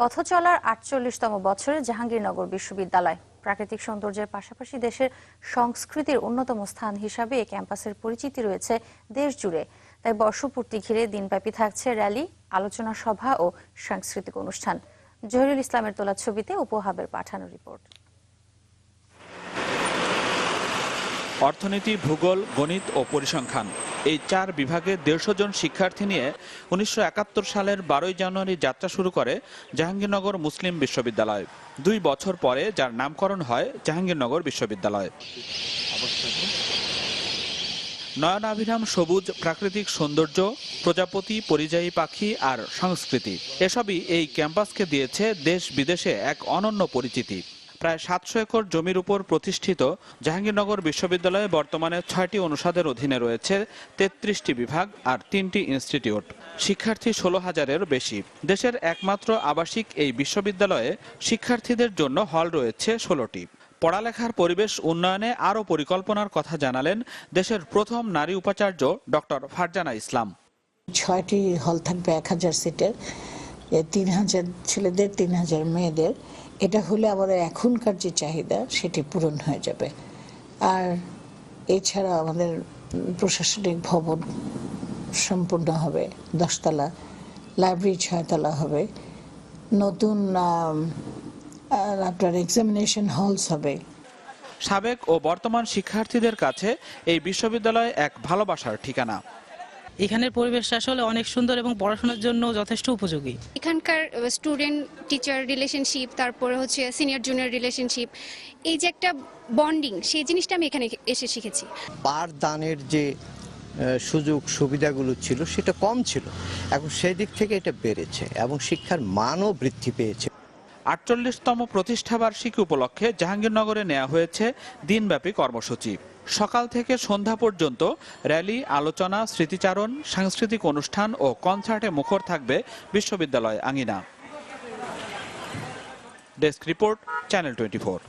পথ চলার ৪৮তম বছরে জাহাঙ্গীরনগর বিশ্ববিদ্যালয় প্রাকৃতিক সৌন্দর্যের পাশাপাশি দেশের সংস্কৃতির অন্যতম স্থান হিসাবে এই ক্যাম্পাসের পরিচিতি রয়েছে দেশ জুড়ে। তাই বর্ষপূর্তি ঘিরে দিনব্যাপী থাকছে র্যালি, আলোচনা সভা ও সাংস্কৃতিক অনুষ্ঠান। জহিরুল ইসলামের তোলা ছবিতে উপহাবের পাঠানো রিপোর্ট। অর্থনীতি, ভূগোল, গণিত ও পরিসংখ্যান এই 4 বিভাগে 150 জন শিক্ষার্থী নিয়ে 1971 সালের 12 জানুয়ারি যাত্রা শুরু করে জাহাঙ্গীরনগর মুসলিম বিশ্ববিদ্যালয়। 2 বছর পরে যার নামকরণ হয় জাহাঙ্গীরনগর বিশ্ববিদ্যালয়। নয়নাভিরাম সবুজ, প্রাকৃতিক সৌন্দর্য, প্রজাপতি, পরিযায়ী পাখি আর সংস্কৃতি এসবই এই ক্যাম্পাসকে দিয়েছে দেশ বিদেশে এক অনন্য পরিচিতি। প্রায় 700 একর জমির উপর প্রতিষ্ঠিত জাহাঙ্গীরনগর বিশ্ববিদ্যালয়ে বর্তমানে 6টি অনুষদের অধীনে রয়েছে 33টি বিভাগ আর 3টি ইনস্টিটিউট। শিক্ষার্থী 16,000-এরও বেশি। দেশের একমাত্র আবাসিক এই বিশ্ববিদ্যালয়ে শিক্ষার্থীদের জন্য হল রয়েছে 16টি। পড়ালেখার পরিবেশ উন্নয়নে আরও পরিকল্পনার কথা জানালেন দেশের প্রথম নারী উপাচার্য ডক্টর ফারজানা ইসলাম। 6টি হল থাকবে 1000 সিটের, 3000 ছেলেদের 3000 মেয়েদের। এটা হলে আবার এখনকার যে চাহিদা সেটি পূরণ হয়ে যাবে। আর এছাড়া আমাদের প্রশাসনিক ভবন সম্পূর্ণ হবে 10 তলা, লাইব্রেরি 6 তলা হবে, নতুন আপনার এক্সামিনেশন হলস হবে। সাবেক ও বর্তমান শিক্ষার্থীদের কাছে এই বিশ্ববিদ্যালয় এক ভালোবাসার ঠিকানা। এখানের পরিবেশটা আসলে অনেক সুন্দর এবং পড়াশোনার জন্য যথেষ্ট উপযোগী। এখানকার স্টুডেন্ট টিচার রিলেশনশিপ, তারপরে হচ্ছে সিনিয়র জুনিয়র রিলেশনশিপ, এই যে একটা বন্ডিং, সেই জিনিসটা আমি এখানে এসে শিখেছি। পাঠদানের যে সুযোগ সুবিধাগুলো ছিল সেটা কম ছিল, এখন সেই দিক থেকে এটা বেড়েছে এবং শিক্ষার মানও বৃদ্ধি পেয়েছে। 48তম প্রতিষ্ঠাবার্ষিকী উপলক্ষে জাহাঙ্গীরনগরে নেওয়া হয়েছে দিনব্যাপী কর্মসূচি। সকাল থেকে সন্ধ্যা পর্যন্ত র্যালি, আলোচনা, স্মৃতিচারণ, সাংস্কৃতিক অনুষ্ঠান ও কনসার্টে মুখর থাকবে বিশ্ববিদ্যালয় আঙিনা। Desk report, channel 24।